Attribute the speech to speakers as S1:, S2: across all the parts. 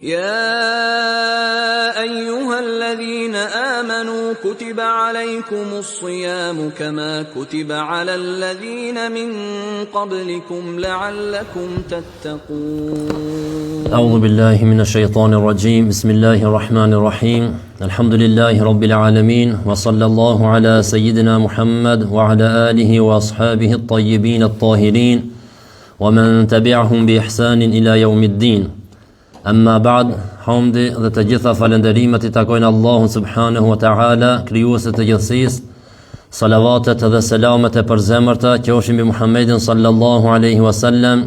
S1: يا أيها الذين آمنوا كتب عليكم الصيام كما كتب على الذين من قبلكم لعلكم تتقون.
S2: أعوذ بالله من الشيطان الرجيم. بسم الله الرحمن الرحيم. الحمد لله رب العالمين، وصلى الله على سيدنا محمد وعلى آله وأصحابه الطيبين الطاهرين ومن تبعهم بإحسان إلى يوم الدين. Amma ba'd, hamdi dhe të gjitha falenderimet I takojnë Allahun subhanahu wa ta'ala, krijuesit të gjithësisë. Salavatet dhe selamet e përzemërta qofshin mbi Muhammedin sallallahu alaihi wasallam,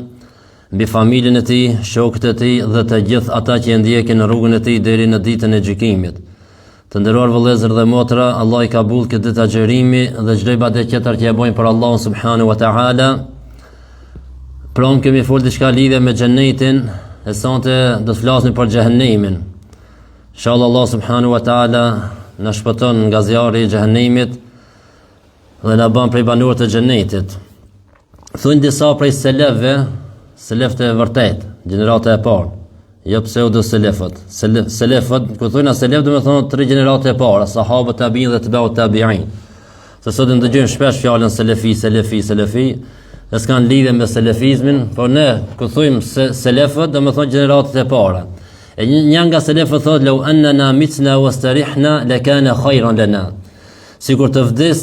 S2: mbi familjen e tij, shokët e tij dhe të gjithë ata që ndjekin në rrugën e tij deri në ditën e gjykimit. Të nderuar vëllezër dhe motra, Allah I ka bull këtë ditë agjerimi dhe çdo ibadet tjetër që e bojnë për Allahun subhanahu wa ta'ala. Prom kemi folë diçka lidhje me xhenetin. E sante do të flasim për xhehenemin. Inshallah Allah subhanahu wa ta'ala na shpëton nga zjarri I xhehenemit dhe na bën prej banorëve të xhenetit. Thonë disa prej selefët e vërtet, gjenerata e parë, jo pseudo selefët. Selefët, kur thonë selef do të thonë 3 gjenerata e para, sahabët, tabiin dhe tabi'ut tabi'in. Se sot ndëgjojmë shpesh fjalën selefi. Dhe s'kan lidhje me selefizmin, por ne, kur thujmë selefët, do më thonë gjeneratët e para. E një nga selefët thotë, lau annana mitna wastarihna lakana khayran lana. Sikur të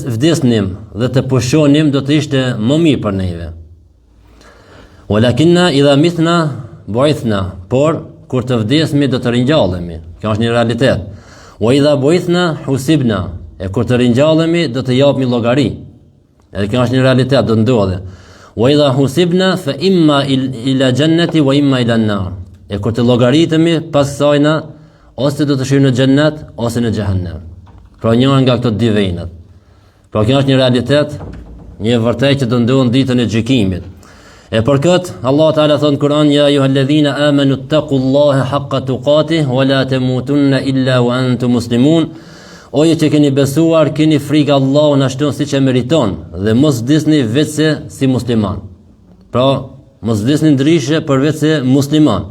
S2: vdesnim dhe të pushonim, do të ishte më mirë për neve. Walakinna idha mitna bu'ithna, por kur të vdesmi do të ringjallemi. Kjo është një realitet. Wa idha bu'ithna husibna, e kur të ringjallemi do të japmi llogari. Edhe kjo është një realitet, do ndodhe. Wa idha husibna fa imma ila jannati wa imma ila an-nar. E kur të llogaritemi pas kësajna, ose do të shkojmë në xhennet ose në xhehenem. Pra njëra nga këto dy vendet. Pra kjo është një realitet, një vërtetë që do ndodhë ditën e gjykimit. E për këtë Allah Taala thon në Kur'an, ya ayyuhalladhina amanu taqullaha haqqa tuqatih wa la tamutunna illa wa antum muslimun. Oje që keni besuar, keni frikë Allahun ashtu siç e meriton dhe mos vdisni vetëse si musliman. Pra, mos vdisni ndryshe për vetëse musliman.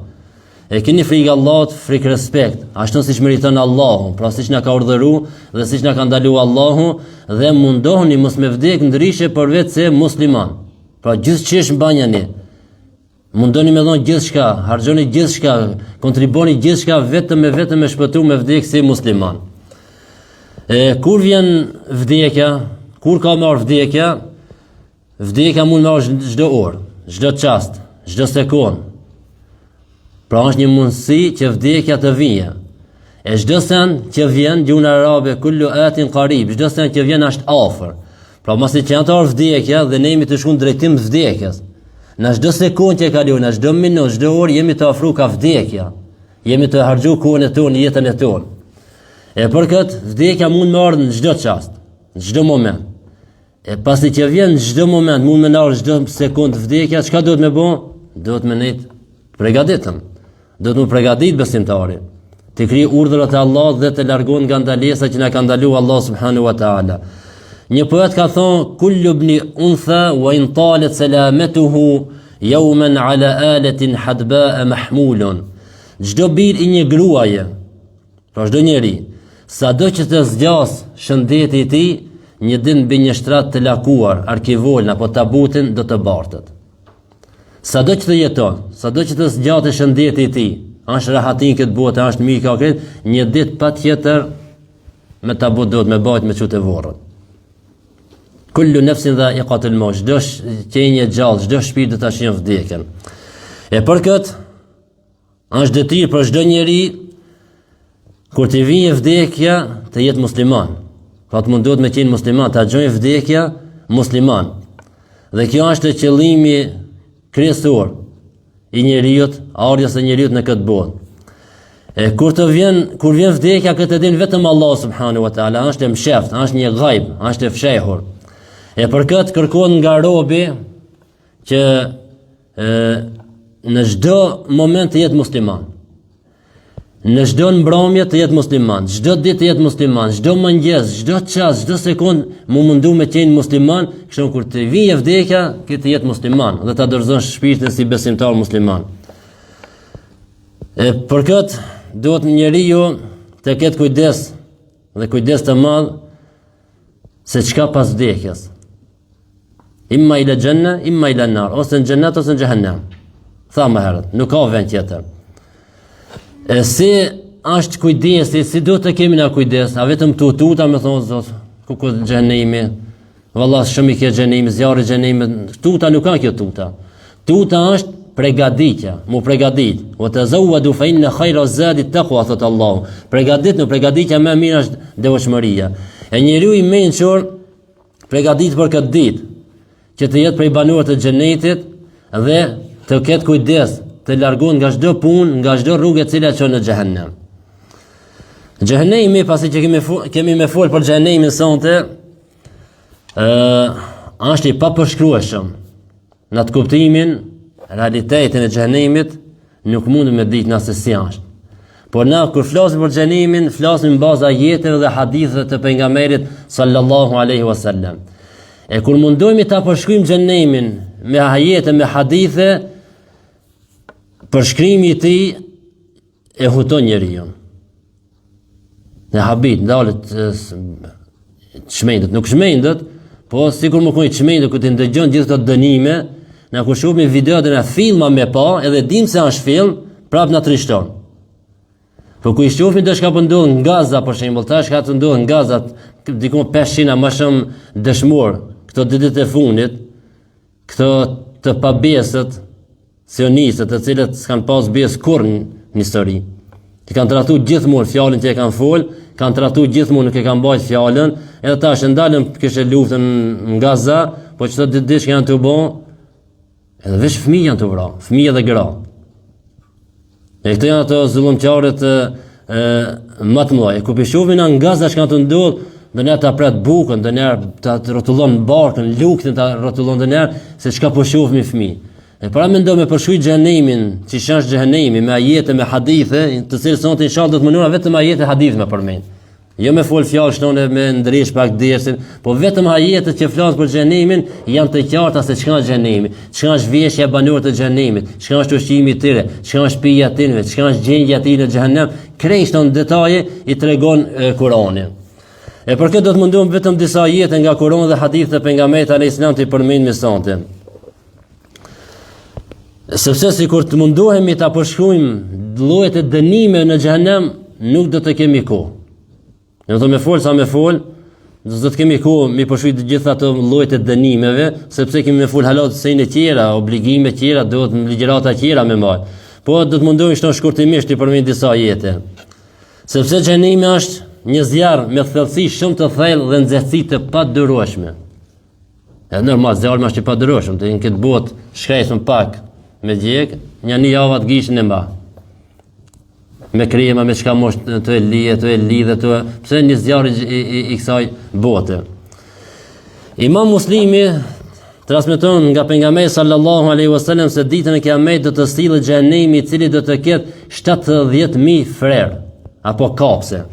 S2: E keni frikë Allahut, frikë respekt, ashtu siç meriton Allahu, pra siç na ka urdhëruar dhe siç na ka ndaluar Allahu, dhe mundohuni mos me vdek ndryshe për vetëse musliman. Pra gjithçish mbanjani. Mundoni me dhon gjithçka, harxhoni gjithçka, kontriboni gjithçka vetëm me shpëtu me vdek si musliman. Kur vjen vdekja, kur ka marrë vdekja mund marrë çdo orë, çdo çast, çdo sekond. Pra është një mundësi që vdekja të vijë. E çdo sen që vjen, gjuhën arabe kullu atin qarib, çdo sen që vjen është afër. Pra masi që janë të arë vdekja dhe ne jemi të shkuar në drejtim të vdekjes. Në çdo sekond që kalon, në çdo minutë, çdo orë jemi të afruar ka vdekja. Jemi të harxhuar kohën e tonë, jetën e tonë. E për këtë, vdekja mund me ardhë në çdo çast, në çdo moment. E pasi që vjen në çdo moment, mund me ardhë çdo sekond vdekja, çka duhet me bëj? Duhet me nejt përgatitëm. Duhet me përgatit besimtari. Të krij urdhrat e Allahut dhe të largon nga ndalesa që na ka ndaluar Allah subhanahu wa ta'ala. Një poet ka thonë, kullu ibn untha wa in talat salamatuhu yawman ala alatin hadba'a mahmulun. Çdo bir I një gruaje, pra çdo njeri, sado që të zgjas shëndeti I tij, një ditë mbi një shtrat të lakuar, arkivolën apo tabutin do të bartët. Sado që të jeton, sado që të zgjatë shëndeti I tij, është rahatin këtë botë, është mirë ka këtë, një ditë patjetër me tabut do të me bajt me çutë vorrën. Kullu nafsin dha'iqatul maut, çdo qenje gjallë, çdo shpirt do ta shijë vdekjen. E për këtë është detyrë për çdo njeri kur të vijë vdekja të jetë musliman. Pra të mundohet me qenë musliman, të harxhojë vdekja musliman. Dhe kjo është qëllimi kryesor I njeriut, ardhjes së njeriut në këtë botë. E kur vjen vdekja, këtë din vetëm Allah subhanahu wa ta'ala, është e msheft, është një ghaib, është e fshehur. E për këtë kërkohet nga robi që në çdo moment të jetë musliman. Në çdo mbrëmje të jetë musliman, çdo ditë të jetë musliman, çdo mëngjes, çdo çast, çdo sekond mundu me qenë musliman, kështu kur të vijë vdekja, që të jetë musliman dhe ta dorëzosh shpirtin si besimtar musliman. Për këtë duhet njeriu të ketë kujdes dhe kujdes të madh se çka pas vdekjes. Imma ila janna, imma ila nar, ose në xhennet ose në xhehenem. Tha më herët, nuk ka vend tjetër. Si është kujdesi, si duhet të kemi na kujdes, a vetëm tuta me thonë Zot, ku xhenemi, vallahi shumë i ke xhenemi, zjarri xhenemi, tuta nuk ka kjo tuta. Tuta është pregaditja, mu pregadit. Wa tazawwadu fa inna khayra zadi taqwa, thot Allahu. Pregaditja më e mirë është devotshmëria. E njeriu i mençur pregadit për këtë ditë, që të jetë prej banorëve të xhenetit dhe të ketë kujdes, të largohet nga çdo punë, nga çdo rrugë e cila çon në xhehenem. Xhehenemi, pasi që kemi me fol për xhehenemin sonte, është i papërshkrueshëm. Në atë kuptimin, realitetin e xhehenemit nuk mund me ditë nëse si është. Por na kur flasim për xhenemin, flasim në bazë ajeteve dhe haditheve të pejgamberit sallallahu alaihi wasallam. E kur mundohemi ta përshkruajmë xhenemin me ajete, me hadithe, përshkrimi i tij e huton njeriu. Në habit, ndalet çmendet, nuk çmendet, po sikur më kujt çmendet kur të ndëgjon gjithë këto dënime, na kur shohim video dhe na filma me pa, edhe dim se është film, prap na trishton. Po ku i shohim diçka po ndodh në Gaza, për shembull, tash ka të ndodh në Gaza, diku 500 më shumë dëshmor, këto ditët e fundit, këto të pabesët sionistët, të cilët s'kan pas besë kurrë në histori. Që kanë trajtuar gjithmonë fjalën që e kanë fol, kanë trajtuar gjithmonë nuk e kanë mbajtur fjalën, edhe tash ndalën kishte luftën në Gaza, po çdo ditë që janë të bë, edhe veç fëmijë janë të vrarë, fëmijë dhe gra. E këto janë ato zullumçarët më të mëdha. Ku pishovin në Gaza që kanë të ndodhur, do ne ta prat bukën, do ne ta rrotullon barkën, luktin ta rrotullon do ne se çka po shohim fëmijë. E para mendoj me përshkruaj xhenemin, që është xhenemi me ajete, me hadithe, të cilët sonte inshallah do të mënora vetëm ajete hadith me përmend. Jo me fol fjalë shtonë me ndrish pak dersin, po vetëm ajetet që flas për xhenemin janë të qarta se çka është xhenemi, çka është veshja e banorëve të xhenemit, çka është ushqimi i tyre, çka është pija e tyre, çka është gjendja e tyre në xhenem, krejt në detaje i tregon Kurani. E për këtë do të mundom vetëm disa ajete nga Kurani dhe hadithe të pejgamberit alayhis salam të përmend me sonte. Sepse si kur të mundohemi ta përshkruajmë llojet e dënimeve në xhenem, nuk do të kemi kohë. Ne do me fol sa me fol, do të kemi kohë mi përshkruaj të gjitha ato llojet e dënimeve, sepse kemi me fol halat se në tjera, obligime të tjera, do të ligjërata të tjera me marr. Po do të mundohemi shton shkurtimisht të përmend disa ajete. Sepse xhenemi është një zjarr me thellësi shumë të thellë dhe nxehtësi të padurueshme. Është normal zjarri është i padurueshëm, të në këtë botë shkresëm pak me gjek, një javë atë gishin e mba. Me krema, me çka mosh të e lidhe, pse një zjarri i kësaj bote. Imam Muslimi transmeton nga pejgamberi sallallahu alaihi wasallam se ditën e Kiametit do të sillet xhenemi i cili do të ketë 70.000 frerë apo kapse.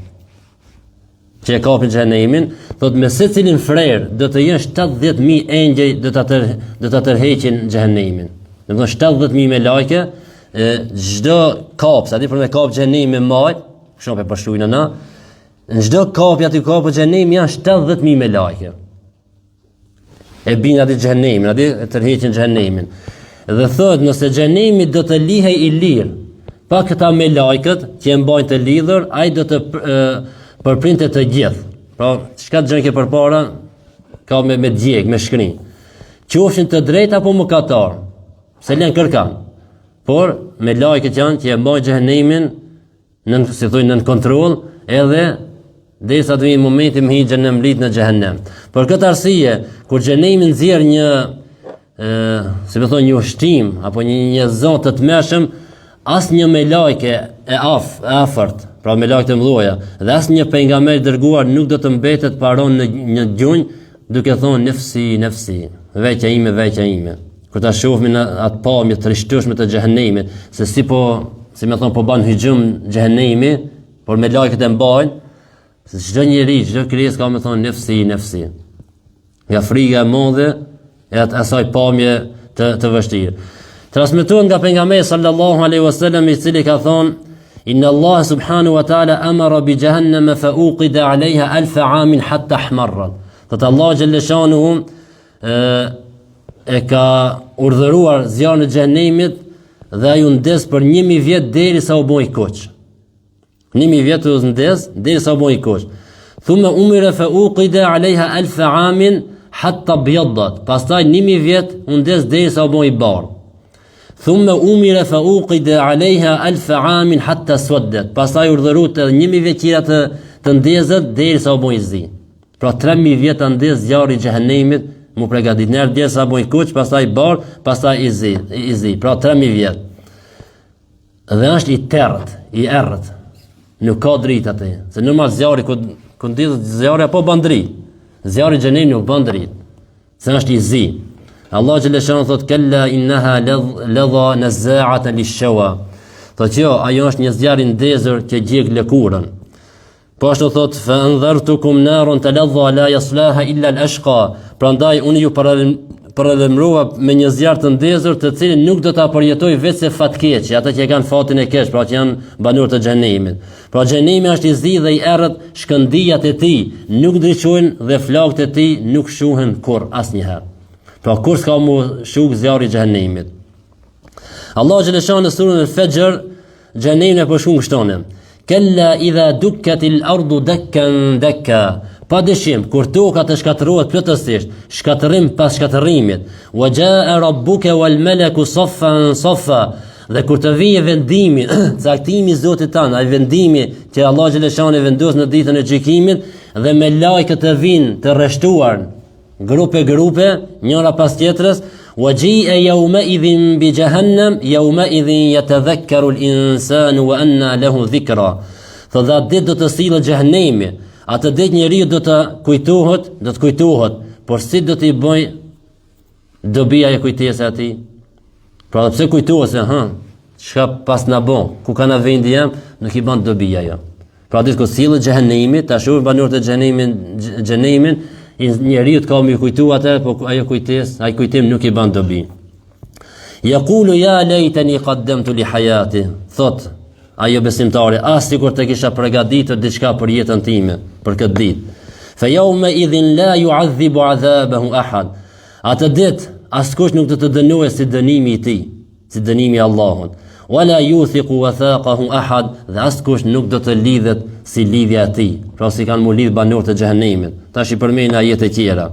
S2: Që e kapin xhenemin, thot me secilin frerë do të jenë 70.000 engjëj do ta tërheqin xhenemin. Në më 70.000 me lajke, gjdo kapë, sa di për me kapë xhenemi me majtë, shumë për përshtujnë na, në gjdo kapë aty kapë xhenemi janë 70.000 me lajke. E binë ati xhenemin, ati tërheqin xhenemin. Dhe thot, nëse xhenemi do të lihej i lirë, pa këta me lajket që e mbajnë të lidhur, ai do të përprinte të gjithë. Pra, çka të gjën ke përpara, ka me djeg, me shkrin. Qofshin të drejtë apo mëkatar. Se lën kërkan. Por me lajket janë që e mbajnë xhenemin në kontroll, edhe derisa të vijë momenti më hijen në mlit në xhehenem. Për këtë arsye, kur xhenemi nxjerr një si më thonë një ushtim apo një zot të tmerrshëm, asnjë me lajke e afërt, pra me lajke të mëdha, dhe asnjë pejgamber dërguar nuk do të mbetet paron në një gjunjë duke thonë nefsi, veçja ime. Kur ta shohim në atë pamje të rishtueshme të xhehenemit, se si më thon po ban hijum xhehenemi, por me lajket e mbajnë, se çdo njeri, çdo krijesë ka më thon nefsi. Nga frika e madhe e asaj pamje të vështirë. Transmetohet nga pejgamberi sallallahu alaihi wasallam, i cili ka thonë: Inna Allah subhanahu wa ta'ala amara bi jahannama fa uqida 'alayha 1000 amin hatta ihmarrat. Thot Allah xhelle shanuhu e ka urdhëruar zjarrin e xhenemit dhe ai u ndes për 1000 vjet derisa u bë i koç. 1000 vjet u ndes derisa u bë i koç. Thumma umira fa uqida 'alayha 1000 amin hatta byaddat. Pastaj 1000 vjet u ndes derisa u bë i bardh. Thumma umira fa uqida 'alayha 1000 amin hatta swaddat. Pastaj urdhëruat 1000 vjet tjera të ndezet derisa u bë i zi. Pra 3000 vjet të ndes zjarri i xhenemit, mu përgatit nërë derisa u bë i kuq, pastaj i bardh, pastaj i zi. Pra 3000 vjet. Dhe është i terët, i errët. Nuk ka dritë atë. Se normal zjarri ku ndezet zjarri apo bën dritë. Zjarri i xhenemit nuk bën dritë. Se është i zi. Allah xhelle shanu thot: "Kalla innaha ladha nazaa'atan lish-shawa." Thot jo, ajo është një zjarr i ndezur që gjeg lëkurën. Po ashtu thot: "Fa anzartukum naran taladha la yaslaha illa al-ashqa." Prandaj unë ju paralajmërova me një zjarr të ndezur, të cilin nuk do ta përjetoj vetë fatkeqi, ata që kanë fatin e keq, pra që janë banorë të xhenemit. Pra xhenemi është i zi dhe i errët, shkëndijat e tij nuk ndriçojnë dhe flakët e tij nuk shuhen kurr asnjëherë. Pra kur s'ka mu shuk zjarri i xhenemit. Allah xhelle shanu në surën Al-Fajr xhenemin e përshkruan kështonë: "Kalla idha dukkatil ardu dakkan dakka." Pa dëshim, kur toka të shkatërohet plotësisht, shkatërim pas shkatërimit, "Wa jaa rabbuka wal malaku saffan saffa." Dhe kur të vijë vendimi, caktimi i Zotit tan, ai vendimi që Allah xhelle shanu vendos në ditën e gjykimit, dhe me lajkët të vinë të rreshtuar grupe, njëra pas tjetrës, "Waji'a yawma idhin bi jahannam, yawma idhin yatadhakkaru al-insanu wa anna lahu dhikra." Thotë atë ditë do të sillet xhehenemi, atë ditë njeriu do të kujtohet, por si do t'i bëj dobi ajo kujtesa e tij? Pra pse kujtohet se çka pas na bën, ku ka na vendi jam, nuk i bën dobi ajo. Pra ditë kur sillet xhehenemi, tash banorët e xhenemin njeriu të ka më kujtu atë, po ajo ai kujtim nuk i bën dobi. Yaqulu ya laytani qaddamtu li hayati. Thot ajo besimtare, sikur të kisha përgatitur diçka për jetën time, për këtë ditë. Fa yawma idhin la yu'adhibu 'adhabahu ahad. Atë ditë askush nuk do të dënojë si dënimi i tij, si dënimi i Allahut. Wala yuthiqu wathaqahu ahad, dhe askush nuk do të lidhet si lidhja e tij, pra si kanë mu lidh banorët e xhenemit. Tash i përmend ajete të tjera.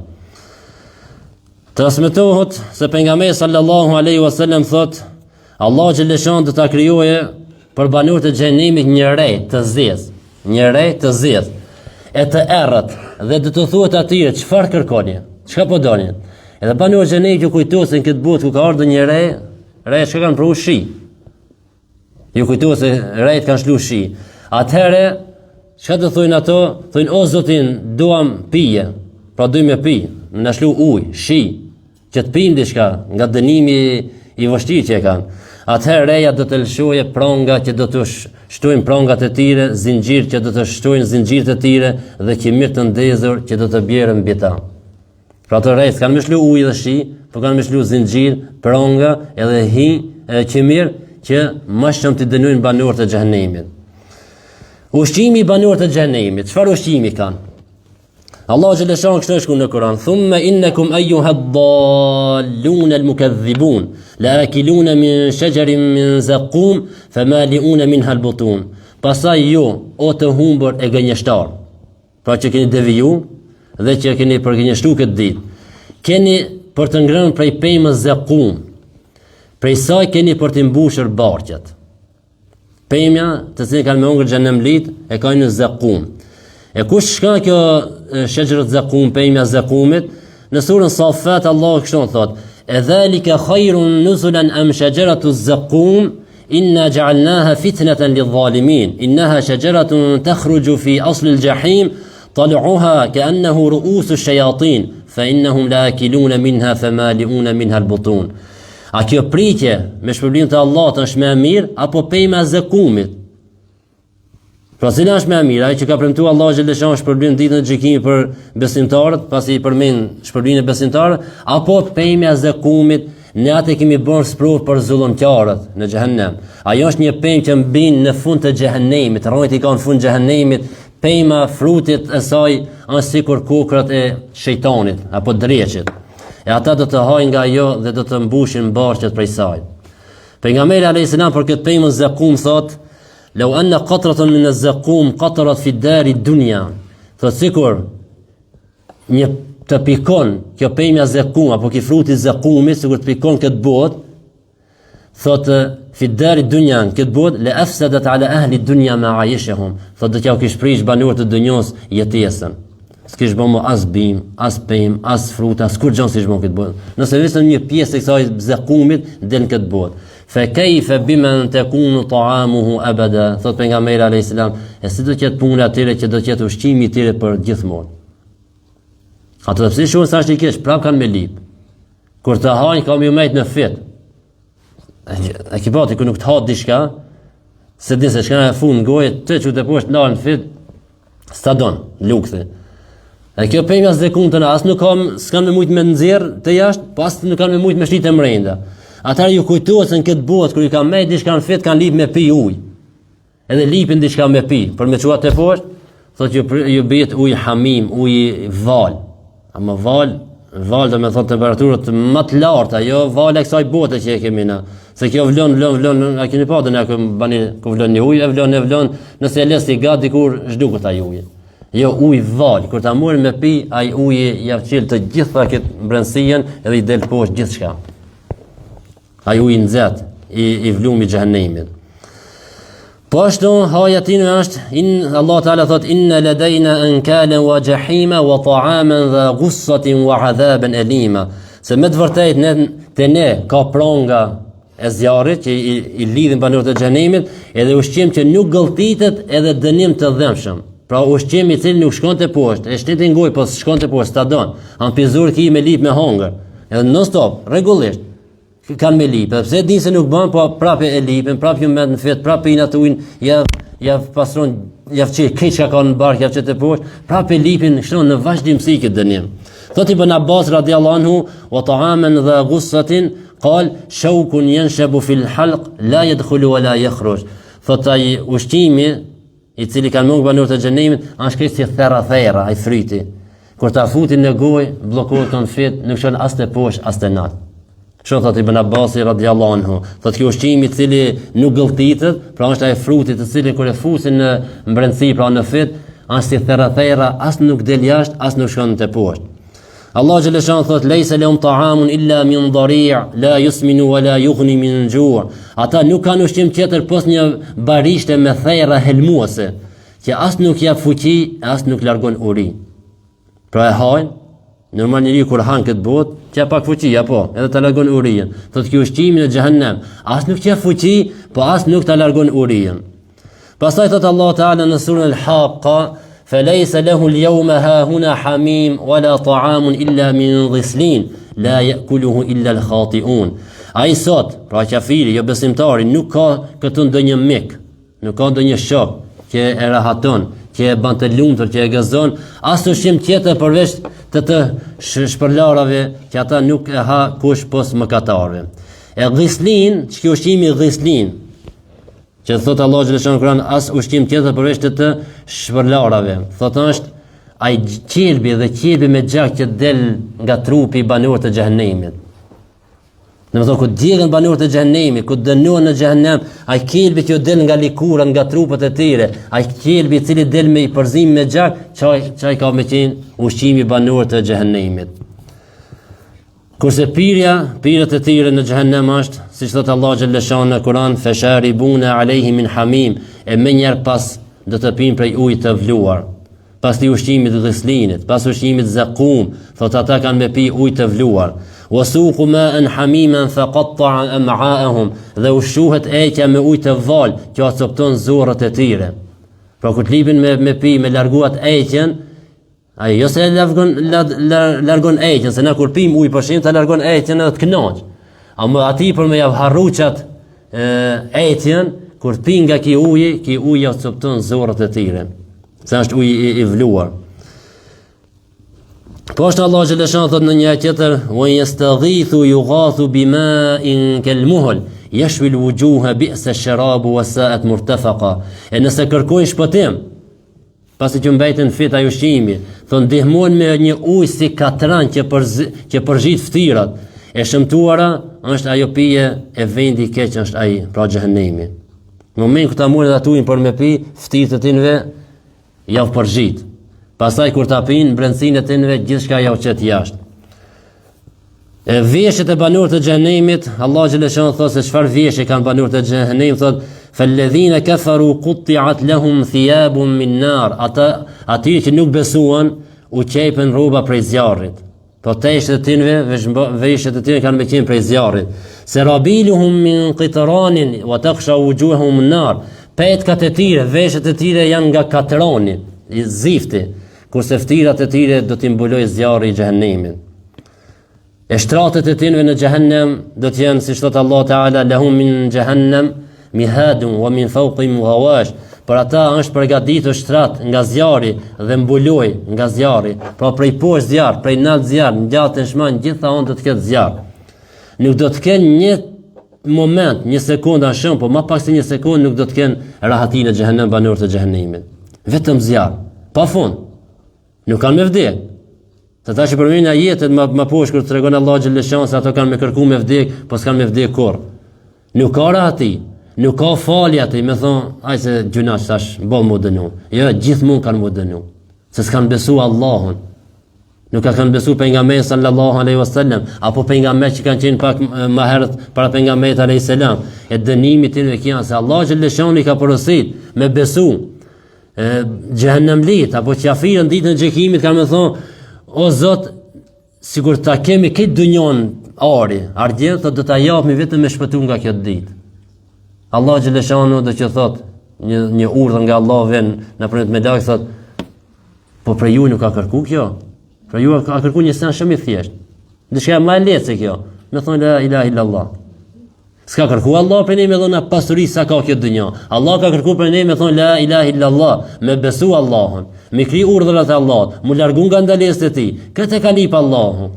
S2: Transmetohet se pejgamberi sallallahu alaihi wasallam thot: Allah xhelle shan do ta krijoje për banorët e xhenemit një rej të zezë, e të errët, dhe do të thuhet atyre: "Çfarë kërkoni? Çka po doni?" Edhe banorët e xhenemit ju kujtosen këtë botë ku ka ardhur një rej që kanë pru shi. Ju kujtohet se rejt kanë shlu shi. Atëherë, çka do thojnë ato? Thojnë: "O Zotin, duam pije." Pra duam me pi, na shlu ujë, shi, që të pijmë diçka nga dënimi i vështirë që e kanë. Atëherë reja do të lëshojë pronga që do të shtojnë prongat e tyre, zinxhir që do të shtojnë zinxhirët e tyre, dhe qimir të ndezur që do të bjerën mbi ta. Pra ato rejt kanë me shlu ujë dhe shi, por kanë me shlu zinxhir, pronga edhe qimir që më shumë të dënojnë banorët e xhenemit. Ushqimi i banorët e xhenemit, çfarë ushqimi kanë? Allah xhelle shanu kështu shkruan në Kur'an: "Thumma innakum ayyuha ad-dallun al-mukaththibun, la'akiluna min shajarin min zaqum, famali'una minha al-butun." Pastaj ju, o të humbur e gënjeshtar, pra që keni deviju dhe që keni përgënjeshtuar këtë ditë, keni për të ngrënë prej pemës zaqum. Prej saj keni për të mbushur barqet. Pemja të cilën kanë me ongër xhenemlit e ka në zaqum. E kush shka kjo shëgjërët zaqum, pemja zaqumit? Në surën Safat Allah kështu thot: "E dhalika khairun nuzulan am shajaratu zaqum, inna ja'alnaha fitnatan lidh-dhalimin, innaha shajaratun takhruju fi asli al-jahim, tal'uha ka'annahu ru'usu ash-shayatin, fa innahum la'akiluna minha famali'una minha al-butun." A kjo pritje me shpërblim të Allahut është më e mirë apo pema e zakumit? Pra cila është më e mirë? Ai që ka premtuar Allahu xhelle shanu shpërblim ditën e gjykimit për besimtarët, pasi i përmend shpërblimin e besimtarëve, apo pema e zakumit, Ne atë kemi bërë sprovë për zullumqtarët në xhehenem. Ajo është një pemë që mbin në fund të xhehenemit, rrojt i ka në fund të xhehenemit, pema frutit e saj është sikur kokrat e shejtanit apo dreqit. E ata do të hajnë nga ajo dhe do të mbushin barqet prej saj. Pejgamberi alayhis salam për këtë pemë zakum thot: "Law anna qatratan min az-zaqum qatarat fi ad-dar ad-dunya." Thot sikur një të pikon kjo pemja zakum apo ky fruti zakumit sikur të pikon këtë botë, thot fi ad-dar ad-dunya, këtë botë la afsadat ala ahli ad-dunya ma aishahum. Thot do t'ja kish prish banorët të dunjos jetesën. S'kish bëmë as bim, as pem, as fruta, as kur gjon si shbon këtë botë. Nëse vetëm një pjesë e kësaj zakumit del këtë botë. Fa kayfa biman takunu ta'amuhu abada. Thot pejgamberi alayhis salam, e si do të jetë puna atyre që do të jetë ushqimi i tyre për gjithmonë. Ato të pse shumë sa është i keq, prap kanë me lip. Kur të hajnë kam ju mejt në fit. A ki pati ku nuk të hatë diçka, se di se shkana e fund në gojë, të që të poshtë nalë në fit, stadon, lukëthi. E kjo pejmja zekun të na, asë nuk kam, s'kan me mujtë me nëzirë të jashtë, pas nuk kanë me mujtë me shlitë e mrenda. Atër ju kujtuat se në këtë botë, kër ju ka mejt diçka në fit, kanë lip me pi ujë. Edhe lipin diçka me pi, për me quat të poshtë, thot ju bjet ujë hamim, ujë valë. Ama valë dhe me thot temperaturët më të larta, jo valë e kësaj bote që e kemi na. Se kjo vlon, a keni pa dhe ne ku vlon një ujë, e vlon, nëse e lesi gat dikur zhdukët ai ujë. Jo ujë valë, kur ta morën me pi, ai ujë ja fqil të gjitha këtë brendësien edhe i del poshtë gjithçka. Ai ujë nxehtë i vlumi i xhehenemit. Po ashtu hajatin është Allah Taala thot inna ladayna ankalan wa jahima wa ta'aman dha ghussatin wa 'adhaban alima. Se me të vërtetë ne ka pronga e zjarrit që i lidhin banorët e xhenemit, edhe ushqim që nuk gëlltitet edhe dënim të dhëmshëm. Pra ushqim i cili nuk shkon te poshtë, e shtetin gojë po shkon te poshtë stadon. Ampizur ki me lip me hongër. Edhe non stop, rregullisht kanë me lip, pse din se nuk bën, po prapë e lipin, prapë ju mbet në fet, prapë i natujin, ja pastron, ja fçi keq ka kanë në bark, ja fçet e poshtë, prapë lipin shton në vazhdimsi këtë dënim. Thot Ibn Abbas radiallahu anhu, wa ta'aman dha ghussatin, qal shawkun yanshabu fil halq la yadkhulu wa la yakhruj. Thot ai ushqimi i cili kanë mungë banorët e xhenemit, është kështu si thera, ai fryti. Kur ta futin në gojë, bllokohet në fet, nuk shon as te poshtë as te nat. Kështu thot Ibn Abbas radiallahu anhu, thot ky ushqimi i cili nuk gëlltitet, pra është ai fruti i cili kur e fusin në brendësi, pra në fet, është si thera, as nuk del jashtë, as nuk shkon te poshtë. Allah xhaleshan thot leysa lahum ta'amun illa min dari' la yusminu wa la yughni min ju'. Ata nuk kanë ushqim tjetër pos një barishte me thera helmuese, që as nuk jap fuqi, as nuk largon uri. Pra e hajnë, normal njeriu kur han këtë botë, t'jap pak fuqi apo, edhe ta largon urin. Thot ky ushqimi në xhehenem, as nuk jap fuqi, po as nuk ta largon urin. Pastaj thot Allah Taala në surën Al-Haqqa فليس له اليوم هاهنا حميم ولا طعام إلا من غسلين لا يأكله إلا الخاطئون. Ai sot, pra kafiri, jo besimtari, nuk ka këtu ndonjë mik, nuk ka ndonjë shok që e rahaton, që e bën të lumtur, që e gëzon, as ushqim tjetër përveç të shpërlarave që ata nuk e ha kush pos mëkatarëve. E ghislin, çka ushqimi ghislin, që thot Allah xhaleshan Kur'an, as ushqim tjetër përveç të shpërlarave. Thot është ai qelbi me gjak që del nga trupi i banorëve të xhehenemit. Domethënë ku digën banorët e xhehenemit, ku dënohen në xhehenem, ai qelbi që del nga likurat, nga trupat e tyre, ai qelbi i cili del me i përzim me gjak, çaj ka me qenë ushqimi i banorëve të xhehenemit. Kurse pirët e tyre në xhehenem është, siç thot Allah xhaleshan në Kur'an, fasharibuna alayhi min hamim, e më njëherë pas do të pinë prej ujit të vluar. Pas ti ushqimit të ghislinit, pas ushqimit zakum, thot ata kanë me pi ujë të vluar. Wasuqu ma'an hamiman faqatta'a am'a'ahum, dhe ushquhet eqja me ujë të val, që acopton zorrat e tyre. Pra kur lipin me pi, me larguat eqjen, ai jo se largon eqjen, se na kur pim ujë për shemb ta largon eqjen edhe të kënaq. Ama ati për me javë harruqat eqjen, kur pin nga ki uji acopton zorrat e tyre. Se është uji i vluar. Po është Allah xhaleshan thot në një ayet tjetër, wa yastaghithu yughathu bima'in kalmuhl yashwi alwujuha bi'sa ash-sharabu wa sa'at murtafaqa. E nëse kërkojnë shpëtim, pasi që mbeten fita e ushqimi, thon ndihmon me një ujë si katran që përzit ftyrat. E shëmtuara është ajo pije e vendi i keq është ai, pra xhehenemi. Në moment kur ta morën atë ujin për me pi, ftyrët e tinve ja përzit. Pastaj kur ta pinë brendsinë e tinve gjithçka ja u çet jashtë. E veshjet e banorëve të xhehenemit, Allah xhaleshan thotë se çfarë veshje kanë banorët e xhehenemit, thotë فالذين كفروا قطعت لهم ثياب من نار. Ati që nuk besuan u qepen rroba prej zjarrit. Po teshët e tinve, veshjet e tinve kanë me qenë prej zjarrit. Serabiluhum min qitranin wa takhsha wujuhum an-nar. Petkat e tyre, veshjet e tyre janë nga katroni, i zifti, kurse ftyrat e tyre do t'i mbulojë zjarri i xhehenemit. E shtratet e tinve në xhehenem do të jenë, siç thot Allah Taala, lahum min jahannam mihadun wa min fawqihim ghawash. Për ata është përgatitur shtrat nga zjarri dhe mbuloj nga zjarri, pra prej poshtë zjarr, prej nat zjarr, ngjatë shman gjitha anë do të ketë zjarr. Nuk do të kenë një moment, një sekondë as shumë, po më pak se një sekondë nuk do të kenë rahatinë e xhehenem banorët e xhehenemit. Vetëm zjarr, pafund. Nuk kanë me vdek. Se ta që përmendin ajetet më poshtë kur tregon Allah xhaleshan se ato kanë me kërku me vdek, po s'kan me vdek kurrë. Nuk ka rahati. Nuk ka falje aty, me thonë, aj se gjunash tash, bol mu dënu. Jo, gjithmonë kanë mu dënu. Se s'kanë besu Allahun. Nuk ka kanë besu pejgamberi sallallahu alaihi wasallam, apo pejgamber që kanë qenë pak më herët para pejgamberit alaihi salam. E dënimi tinve janë se Allah xhaleshan i ka porosit me besu xhehenemlit apo qafirën ditën e gjykimit kanë me thonë, o Zot, sikur ta kemi këtë dunjon ari, argjell, do ta japmi vetëm me shpëtu nga kjo ditë. Allah xhaleshanu do që thot një urdhër nga Allah vjen në përmet me dak thot, po për ju nuk ka kërku kjo. Për ju ka kërku një sen shumë i thjesht. Diçka më e lehtë se kjo. Me thonë la ilaha illallah. S'ka kërku Allah për ne me dhona pasuri sa ka kjo dunjë. Allah ka kërku për ne me thonë la ilaha illallah, me besu Allahun, me kri urdhrat e Allahut, mu largu nga ndalesat e tij. Këtë ka lip Allahu.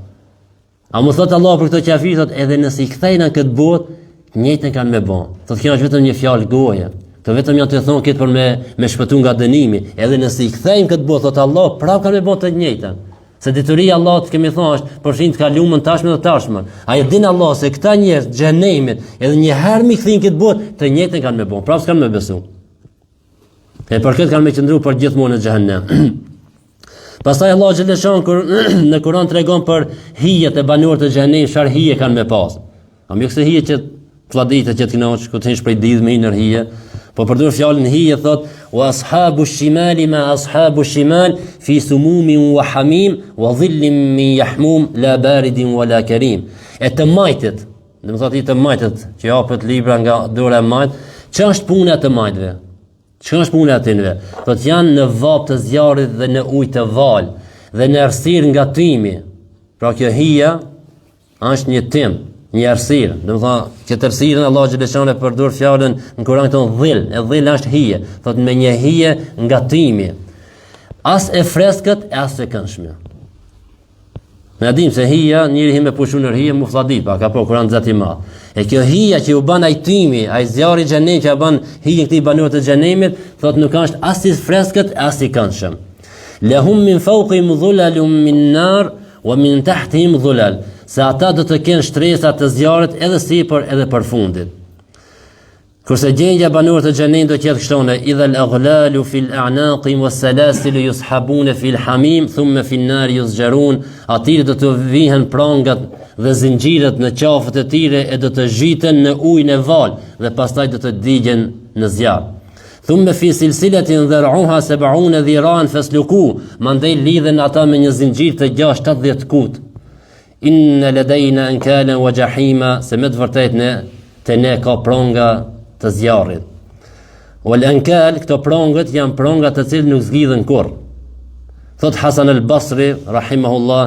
S2: A mu thot Allah për këto qafir, thot edhe nëse i kthejnë në këtë botë, njëjtën kanë me bon. Thotë kjo është vetëm një fjalë goje. Të vetëm janë të thonë këtë për me shpëtu nga dënimi. Edhe nëse i kthejmë këtë botë, thotë Allah, prapë kanë me bon të njëjtën. Se detyria e Allahut kemi thonë është përfshin të kalumën tashmë dhe tashmë. Ai e din Allah se këta njerëz xhenemit, edhe një herë mi kthejnë këtë botë, të njëjtën kanë me bon. Prapë s'kanë me besu. E për këtë kanë me qëndru për gjithmonë në xhehenem. Pastaj Allah xhaleshan në Kur'an tregon për hijet e banorëve të xhehenemit, çfarë hije kanë me pas. A më këse hije që fladita që të kënaqsh, ku të hinsh prej didhme i nër hije, po përdur fjalën hije thot, wa ashabu shimali ma ashabu shimal fi sumumin wa hamim wa dhillin min yahmum la baridin wa la karim. E të majtit, dhe më thot i të majtit, që japët libra nga dora e majt, që është puna e të majtve? Që është puna e tinve? Thot janë në vap të zjarit dhe në ujë të val, dhe në errësirë nga timi. Pra kjo hija është një tim, një errësirë. Do të thonë, këtë errësirën Allah xhaleshan e përdor fjalën në Kur'an ton dhill, e dhill është hije. Thot me një hije nga timi. As e freskët, as e këndshme. Ne dim se hija, njëri hime pushu në hije mufladit, pa ka po Kur'an zati ma. E kjo hija që u ban ai timi, ai zjarri i xhenemit që ban hije këtij banorëve të xhenemit, thot nuk është as i freskët, as i këndshëm. Lahum min fawqihim dhulalun min nar wa min tahtihim dhulal. Se ata do të kenë shtresa të zjarrit edhe sipër edhe përfundit. Kurse gjendja banorëve të xhenemit do të jetë kështu: idha al-aghlalu fil a'naqi was-salasil yushabuna fil hamim thumma fi an-nar yusjarun. Atyre do të vihen prangat dhe zinxhiret në qafët e tyre e do të zhiten në ujin e val dhe pastaj do të digjen në zjarr. Thumma fi silsilatin dhar'uha 70 dhiran fasluku. Mandej lidhen ata me një zinxhir të gjatë 70 kut. Inna ladayna ankalan wa jahima, se me të vërtet te ne ka pronga të zjarrit. Wal ankal, këto prongët janë pronga të cilët nuk zgjidhen kurrë. Thot Hasan al-Basri rahimahullah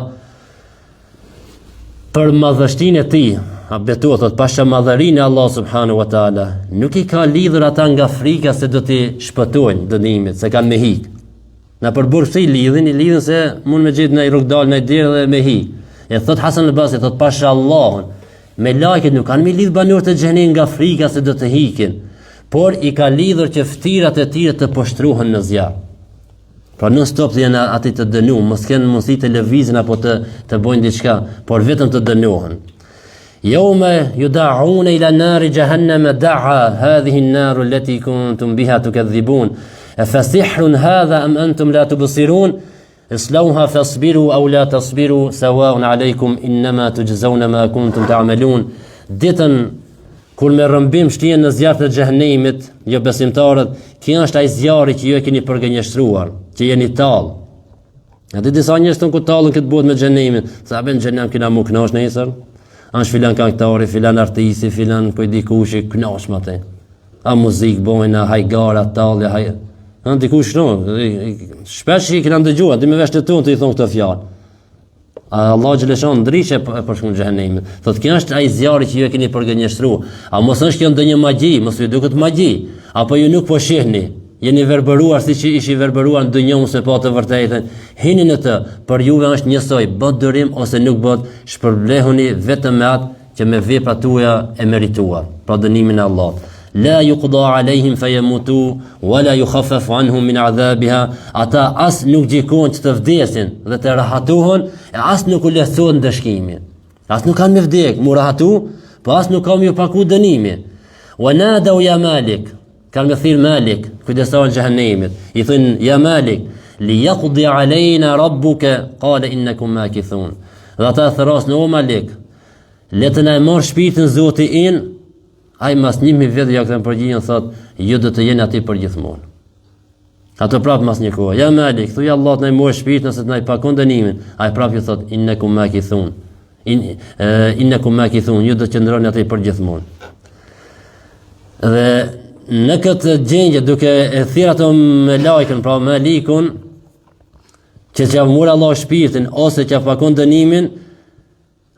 S2: për madhështinë e tij, abdetu thot pasha madhërinë e Allah subhanahu wa taala, nuk I ka lidhur ata nga frika se do t'i shpëtojnë dënimit, se kanë me hik. Na përbursi i lidhin se mund me gjetë në i rrugdal, në i dirë dhe me hi. E thot Hasan al-Basri, thot pasha Allahun, me lajket nuk kanë me lidh banorët e xhenemit nga frika se do të hikin, por i ka lidhur që ftyrat e tyre të poshtruhen në zjarr. Pra non stop të janë aty të dënuar, mos kanë mundësi të lëvizin apo të bëjnë diçka, por vetëm të dënohen. Yawma yud'auna ila nari jahannam da'a hadhihi an-nar allati kuntum biha tukadhibun. Afasihrun hadha am antum la tubsirun? Islauha fasbiru aw la tasbiru sawa'un alaykum innama tujzauna ma kuntum ta'malun. Ditën kur me rrëmbim shtihen në zjarr të xhehenemit, jo besimtarët, kjo është ai zjarri që ju e keni përgënjeshtruar, që jeni tall. Atë disa njerëz tonë ku tallën këtë botë me xhehenemin, sa bën xhenem kena më kënaqsh nesër. Anë filan këngëtari, filan artisti, filan kujt dikush i kënaqsh me atë. A muzikë bojnë, hajgara, tallje, haj. Dikush no, shpesh i kena dëgjuar, dhe me vesh të tonë të i thonë këtë fjalë. Allah xheleshon ndryshe për shkak të xhenemit. Thotë kjo është ai zjarri që ju e keni përgënjeshtruar. A mos është kjo ndonjë magji, mos ju duket magji, apo ju nuk po shihni, jeni verbëruar siç ishi verbëruar në dunjë mos e pa të vërtetën. Hini në të, për juve është njësoj, bët dërim ose nuk bët, shpërblehuni vetëm me atë që me veprat tuaja e merituar, pra dënimin e Allahut. La yuqda alehim fayamutu wala yukhaffaf anhum min adhabiha. Ata as nuk gjikon që të vdesin dhe të rahatohen, e as nuk u lehtësohet dëshkimi. As nuk kanë me vdek, mu rahatu, po as nuk kanë me paku dënimi. Wa nadau ya Malik, kanë me thirr Malik, kujdestar xhehenemit. I thënë ya Malik, li yaqdi aleyna rabbuka, qala innakum makithun. Dhe ata thëras në o Malik, le të na marr shpirtin Zoti in. Ai mas 1000 vjet ja kanë përgjigjen thot, ju do të jeni aty për gjithmonë. Ato prap mas një kohë, ja Malik, thuaj Allah të na morë shpirtin nëse të na i pakon dënimin. Ai prap ju thot innakum makithun. Innakum makithun, ju do të qëndroni aty për gjithmonë. Dhe në këtë gjendje duke e thirrur ato me lajkën, pra Malikun, që t'ia morë Allah shpirtin ose që pakon dënimin,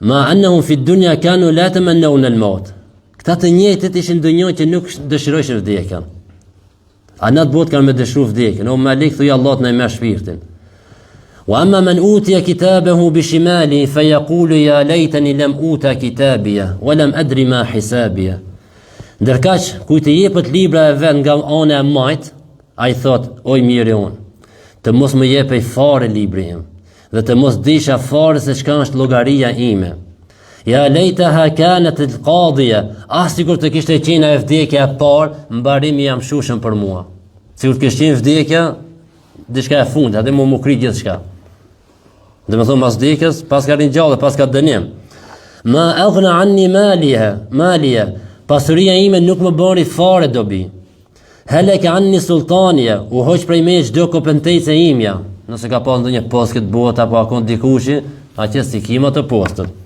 S2: ma annahum fi dunya kanu la tamannawna al-maut. Këta të njëjtët ishin dënjoj që nuk dëshirojshin vdekjen. A në të botë kanë me dëshiru vdekjen. O Malik, thuj Allah të na i merr shpirtin. Wa amma man utiya kitabahu bishimali fa yaqulu ya laytani lam uta kitabiya wa lam adri ma hisabiya. Ndërkaq kujt i jepet libra e vet nga ana e majt, ai thot, oj mirë unë, të mos më jepej fare libri im dhe të mos disha fare se çka është llogaria ime. Ja lejtaha kanat al-qadhiya, sikur të kishte qenë e vdekja e parë, mbarimi jam shushëm për mua. Sikur të kishte qenë vdekja, diçka e fundit, atë më kri gjithçka. Dhe më thonë mas vdekjes, pas ka ringjallë, pas ka dënim. Ma aghna anni maliha, pasuria ime nuk më bëri fare dobi. Halaka anni sultania, u hoq prej me çdo kompetence imja. Nëse ka pas ndonjë post këtë botë apo akon dikushi, atje si kima të postët.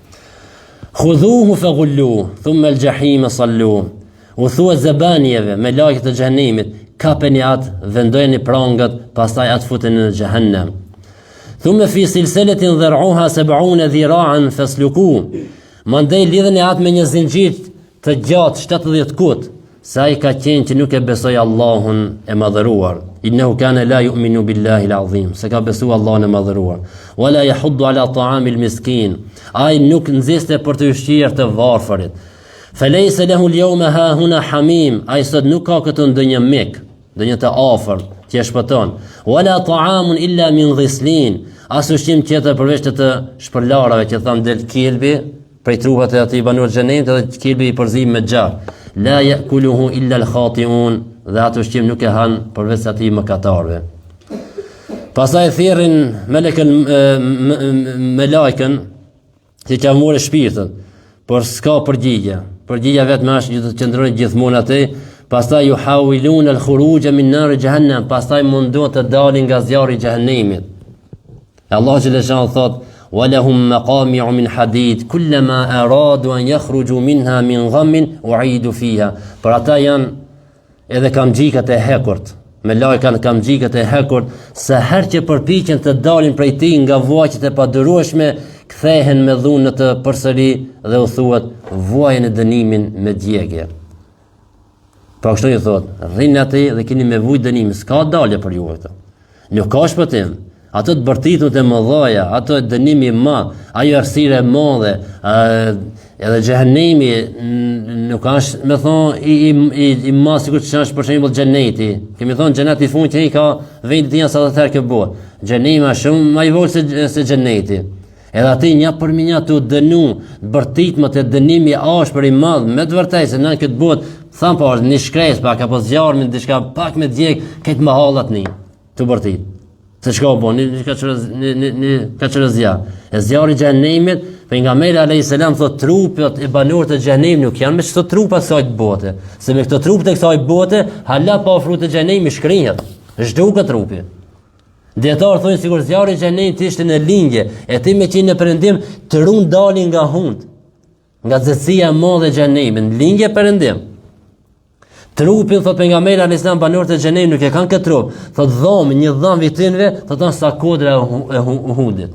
S2: Khudhuhu faghulluhu thumma al-jahim salluhu. U thua zabanijeve me lajket e xhenemit, kapeni atë, vendojeni prangat, pastaj atë futeni në xhehenem. Thumma fi silsilatin dhar'uha 70 dhira'an fasluku. Mandej lidheni atë me një zinxhir të gjatë 70 kut, sa i ka qenë që nuk e besoi Allahun e madhëruar. Innahu kana la yu'minu billahi al-azim, se ka besu Allahun e madhëruar. Wala yahuddu ala ta'amil miskin, ai nuk nxiste për të ushqyer të varfërit. Falaysa lahu al-yawma ha huna hamim, ai sot nuk ka këtu ndonjë mik, ndonjë të afërt që e shpëton. Wala ta'amun illa min ghislin, as ushqim tjetër përveç të shpërlarave që tham del kilbi prej trupat e atij banor xhenemit, edhe kilbi i përzim me gjarë. La ya'kuluhu illa al-khati'un, dhe atë ushqim nuk e han përveç atij mëkatarëve. Pastaj thirrin me lajkën që t'ia morë shpirtin, por s'ka përgjigje. Përgjigja vetëm është ju të qëndroni gjithmonë atë, pastaj ju hawilun al-khuruj min nar jahannam, pastaj mundon të dalin nga zjarri i xhehenemit. Allah xhaleshan thot: "Walahum maqami'u min hadid, kullama aradu an yakhruju minha min ghammin u'idu fiha." Për ata janë edhe kamxhikat e hekurt. Me lajkan kamxhikat e hekurt, sa herë që përpiqen të dalin prej tij nga vuajtjet e padurueshme, kthehen me dhunë të përsëri dhe u thuhet vuajën e dënimin me djegje. Pra kështu i thot, rrini atë dhe keni me vujt dënimin, s'ka dalje për ju këtu. Nuk ka shpëtim. Ato të bërtitut e mëdhaja, ato dënimi ma, ajo errësira e madhe, edhe xhehenemi nuk është, me thonë, i ma sikur që është për shembull xheneti. Kemi thonë xheneti i fundit që i ka vendit tina sa të therë kjo botë. Xhenemi është shumë më i vogël se xheneti. Edhe ati një për një të dënu, bërtitmet e dënimi ashpër i madh, me të vërtetë se në këtë botë, thamë pa është një shkres, pak apo zjarmin, diçka pak me djeg, këtë mahallat një, të bërtit. Se shka o bo, një kaqërëzja. E zjarë i xhenemit, pejgamberi a.s. thot trupet e banorët e xhenemit nuk janë me çdo trupa kësaj bote. Se me këto trupet e kësaj bote, hala pa ofru të xhenemit shkrinjet. Zhduket trupi. Dietarë thonë sikur zjarri i xhenemit ishte në lindje, e ti me qenë në perëndim të run dalin nga hund. Nga zëtësia e madhe e xhenemit, në lindje perëndim. Trupin, thot pejgamberi alayhis salam, banorët e xhenemit nuk e kanë këtë trup. Thot dhomë, një dhëm vitinëve, thot janë sa kodra e hundit.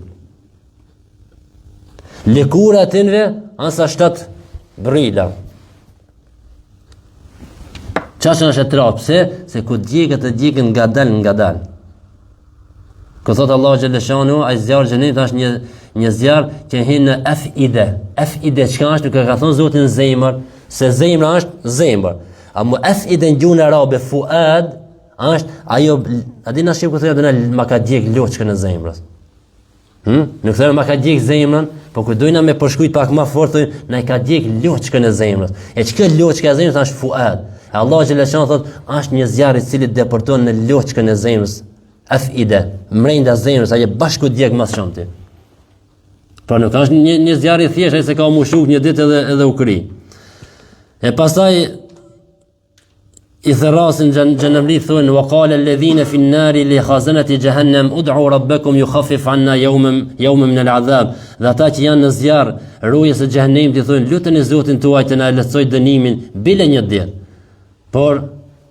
S2: Lëkura e tinëve janë sa 7 brila. Çfarë është trap? Se ku djegët e djegën ngadal. Ku thot Allahu xhalla shanu, ai zjarri i xhenemit është një zjarr që hin në afide. Çka është? Nuk e ka thonë Zoti në zemër, se zemra është zemër. Amo afide në gjuhën arabe fuad është ajo, a di na shqip ku thonë ma ka djeg loçkën e zemrës. Nuk thonë ma ka djeg zemrën, po ku dojna me përshkujt pak më fort, na ka djeg loçkën e zemrës. E çka loçka e zemrës është fuad. Allahu xhalla shanu thot është një zjarr i cili deporton në loçkën e zemrës. Afide, mrenda zemrës, ajo bashku djeg më shumë ti. Pra nuk është një zjarr i thjeshtë se ka mushuk një ditë edhe u kri. E pastaj i therasin xhenamli thonë wa qala alladhina fi an-nari li khazanati jahannam ud'u rabbakum yukhaffif 'anna yawman min al-'adhab. Dhe ata që janë në zjarr rrugës së xhehenemit i thonë luteni Zotin tuaj të na lehtësoj dënimin bile një ditë. Por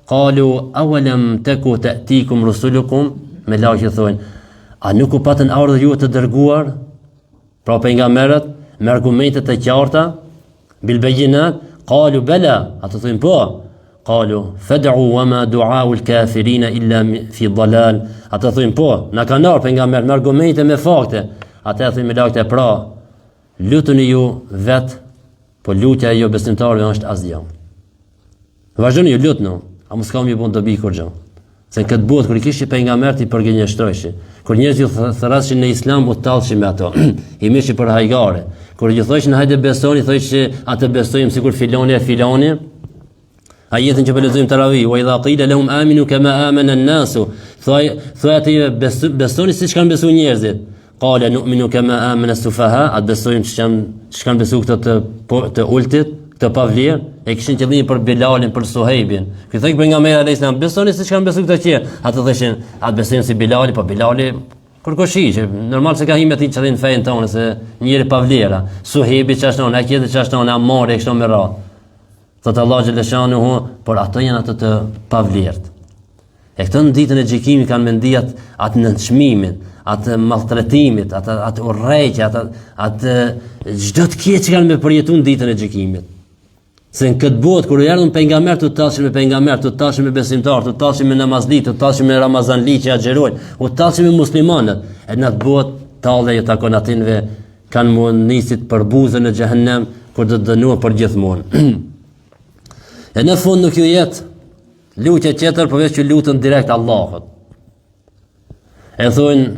S2: qalu awalam taku ta'tikum rusulukum, me laqë thonë a nuk u patën ardhur ju të dërguar, pra pejgamberët me argumente të qarta, bil bayinat, qalu bala, ata thonë po. Qalu fad'u wa ma du'a'u al-kafirin illa fi dalal. Ata thonë po, na kanë ardhur pejgamber me argumente me fakte. Ata thonë me lajtë pra, lutuni ju vet, po lutja e jo besimtarëve është asgjë. Vazhdoni ju lutni, a mos kam ju bën dobi kur gjë. Se këtë botë kur i kishte pejgamber ti përgjigjeshtrojshi. Kur njerëzit ju thrashin në islam u tallshin me ato. I mishi për hajgare. Kur ju thoshin hajde besoni, thoshin atë besojmë sikur filani e filani. Ajetën që lexojmë tarawih, wa idha qila lahum aminu kama amana an-nasu, thoj atë besoni siç kanë besuar njerëzit. Qala nu'minu kama amana as-sufaha, atë besojmë që kanë besuar këto të ultit, të pavlir, e kishin qëllimin për Bilalin, për Suhejbin. Ky thoi pejgamberi alayhis salam, besoni siç kanë besuar këto tjerë. Atë thoshin, atë besojmë si Bilali, po Bilali kurkoshi, që normal se ka hime ti çadin fen tonë se njëri pavlera. Suhejbi çashton, ai tjetër çashton, Amari kështu me radhë. Thot Allah xhalla shanuhu, por ato janë ato të pavlert. E këtë në ditën e gjykimit kanë mendijat atë nënçmimin, atë maltretimit, atë urrëqje, atë çdo të keq që kanë me përjetuar në ditën e gjykimit. Se në këtë botë kur erdhën pejgamber të tallshin me pejgamber, të tallshin me besimtar, të tallshin me namazlit, të tallshin me ramazanli që agjerojnë, u tallshin me muslimanët. E në atë botë tallë ju takon atinve kanë mund nisit për buzën e xhehenem kur do të dënuar për gjithmonë. E në fund nuk ju jetë lutje tjetër përveç që lutën direkt Allahut. E thonë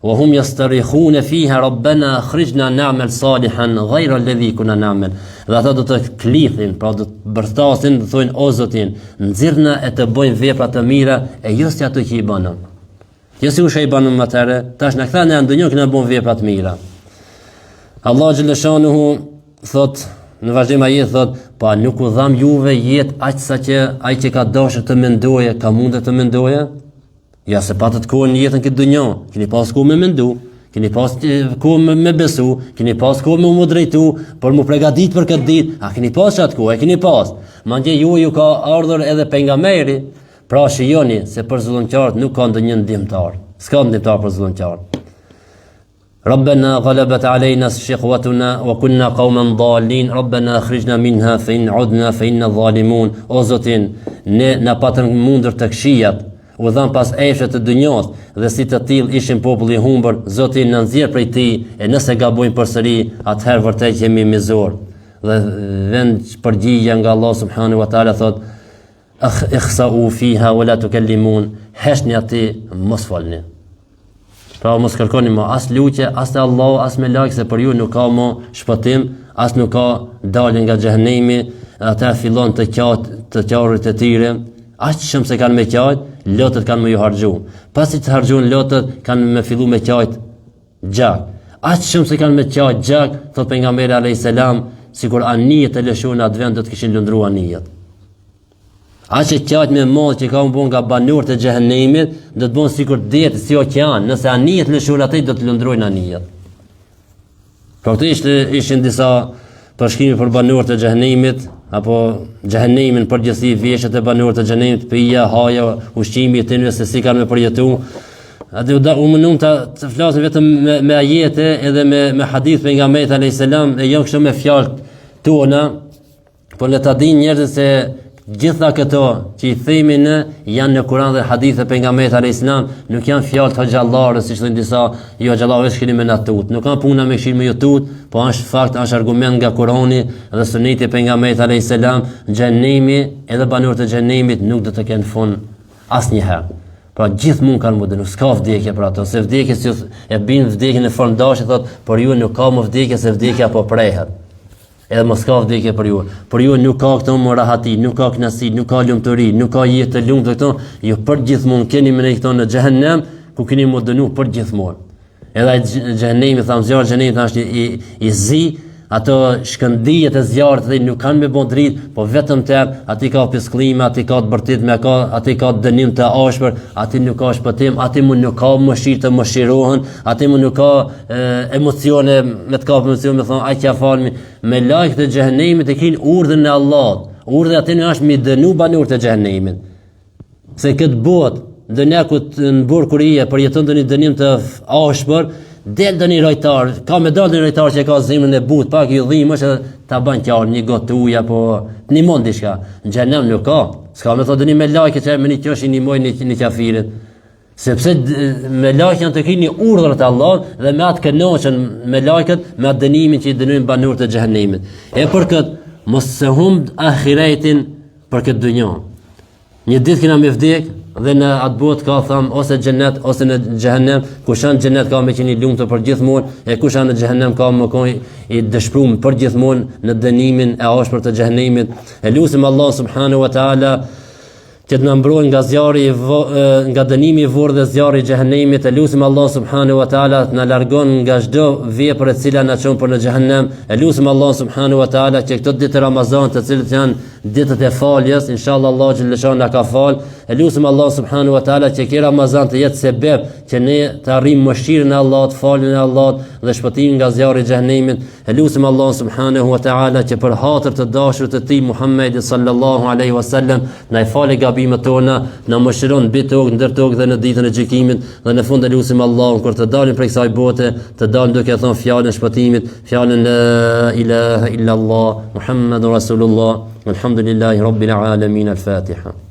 S2: wa hum yastarikhuna fiha rabbana akhrijna na'mal salihan ghayra alladhi kunna na'mal. Dhe ata do të klithin, pra do të bërtasin, do thonë o Zotin, nxirrna e të bëjmë vepra të mira e jo si ato që i bënëm. Jo si u i bënëm atëherë, tash na kthanë në ndonjë që na bën vepra të mira. Allah xhalla shanuhu thot në vazhdim ai thot, pa nuk u dham juve jetë aq sa që ai që ka dashur të mendoje, ka mundet të mendoje? Ja se patët kohën në jetën këtë dunjë, keni pas kohë me mendu, keni pas kohë me besu, keni pas kohë me drejtu, por mu përgatit për këtë ditë, a keni pas qatë kohë, e keni pas. Mandje ju ka ardhur edhe pejgamberi, pra shijoni se për zullumqtarët nuk ka ndonjë ndihmtar. S'ka ndihmtar për zullumqtarët. ربنا غلبت علينا شقوتنا وكنا قوما ضالين ربنا اخرجنا منها فإن عدنا فإنا ظالمون. O Zotin, ne na patën mundër të këshijat, u dhan pas efshë të dynjos, dhe si të tillë ishin populli i humbur, Zoti na nxjerr prej tij, e nëse gabojmë përsëri, atëherë vërtet jemi mizor. Dhe vend përgjigja nga Allah subhanahu wa taala thot: "Ikhsa'u fiha wa la tukallimun", heshni aty, mos folni. Pra mos kërkoni më as lutje, as te Allahu, as me lajk, se për ju nuk ka më shpëtim, as nuk ka dalje nga xhehenemi. Ata fillon të qarrit e tyre, aq shumë se kanë me qajt, lotët kanë me ju harxhu. Pasi të harxhun lotët, kanë me fillu me qajt gjak. Aq shumë se kanë me qajt gjak, thot pejgamberi alayhis salam, sikur anijet e lëshuar në atë vend do të kishin lundruar anijet. Aq e qajt me modh që ka u bën nga banorët e xhehenemit, do të bën sikur det si oqean, nëse anijet lëshuar atë do të lundrojnë anijet. Pra këto ishin disa përshkrimi për banorët e xhehenemit, apo xhehenemin përgjithësi, veshjet e banorët e xhehenemit, pija, haja, ushqimi i tyre, se si kanë me përjetu. Atë u mundum të flasim vetëm me ajete edhe me hadith pejgamberit alayhis salam, e jo kështu me fjalë tona, por le ta dinë njerëzit se gjitha këto që i themi ne janë në Kur'an dhe hadith e pejgamberit alayhis salam, nuk janë fjalë të xhallarës, siç thonë disa, jo xhallarë vetë shkrim me natut. Nuk kanë puna me këshill me YouTube, po është fakt, është argument nga Kur'ani dhe suneti e pejgamberit alayhis salam. Xhenemi edhe banorët e xhenemit nuk do të kenë fund asnjëherë. Pra gjithmonë kanë më dënu, s'ka vdekje për ato, se vdekje si e bin vdekjen në formë dashje, thot, por ju nuk ka më vdekje, se vdekja po prehet. Edhe mos ka vdekje për ju. Për ju nuk ka këto më rahati, nuk ka kënaqësi, nuk ka lumturi, nuk ka jetë të lumtur këto. Ju përgjithmonë keni me këto në xhehenem, ku keni më dënu përgjithmonë. Edhe xhehenemi, thamë zjarri i xhenemit është i zi, ato shkëndijet e zjarrit dhe nuk kanë me bon dritë, po vetëm të aty ka piskllime, aty ka të bërtit, aty ka dënim të ashpër, aty nuk ka shpëtim, aty nuk ka mëshirë të mëshirohen, aty nuk ka emocione, me të kapë emocione, me thonë, aj kja falmi, me lajkët e xhehenemit e kinë urdhën e Allahut. Urdhë aty në është mi dënu banorët e xhehenemit. Se këtë botë, dënekut në burë kurije, përjeton të një dënim të ashpër, del do një rojtar, ka me dalë një rojtar që ka zemrën e butë, pak ju dhimë është ta ban qarë një gotë të uja, po një mund diçka. Në xhenem nuk ka, s'ka me thotë një me lajke që me një qësh një moj një qafirit. Sepse me lajke janë të kini urdhër të Allah dhe me atë kënoqen me lajket, me atë dënimin që i dënujnë banorët e xhehenemit. E për këtë, mos se humb ahiretin për këtë dynjë. Një ditë kena me vdek dhe në atë botë ka thëmë ose xhenet ose në xhehenem, kush në xhenet ka me qenë i lumtur për gjithmonë, e kush në xhehenem ka me qenë i dëshpëruar për gjithmonë në dënimin e ashpër të xhehenemit. E lutim Allah subhanahu wa taala që të na mbrojë nga zjarri nga dënimi i vorë dhe zjarri i xhehenemit. E lutim Allah subhanahu wa taala të na largon nga çdo vepër e cila na çon për në xhehenem. E lutim Allah subhanahu wa taala që këto ditë Ramazan, të cilët janë ditët e faljes, inshallah Allah xhallahu na ka fal. E lutim Allah subhanahu wa taala që ky Ramazan të jetë sebeb që ne të arrijmë mëshirën e Allahut, faljen e Allahut dhe shpëtimin nga zjarri i xhehenemit. E lutim Allah subhanahu wa taala që për hatër të dashurit të tij Muhammed sallallahu alaihi wasallam na i falë gabimet tona, na mëshiron mbi tokë, ndër tokë dhe në ditën e gjykimit. Dhe në fund e lutim Allahun kur të dalim prej kësaj bote, të dalim duke thënë fjalën e shpëtimit, fjalën la ilaha illa Allah Muhammadur Rasulullah. Alhamdulillahi rabbil alamin. Al-Fatiha.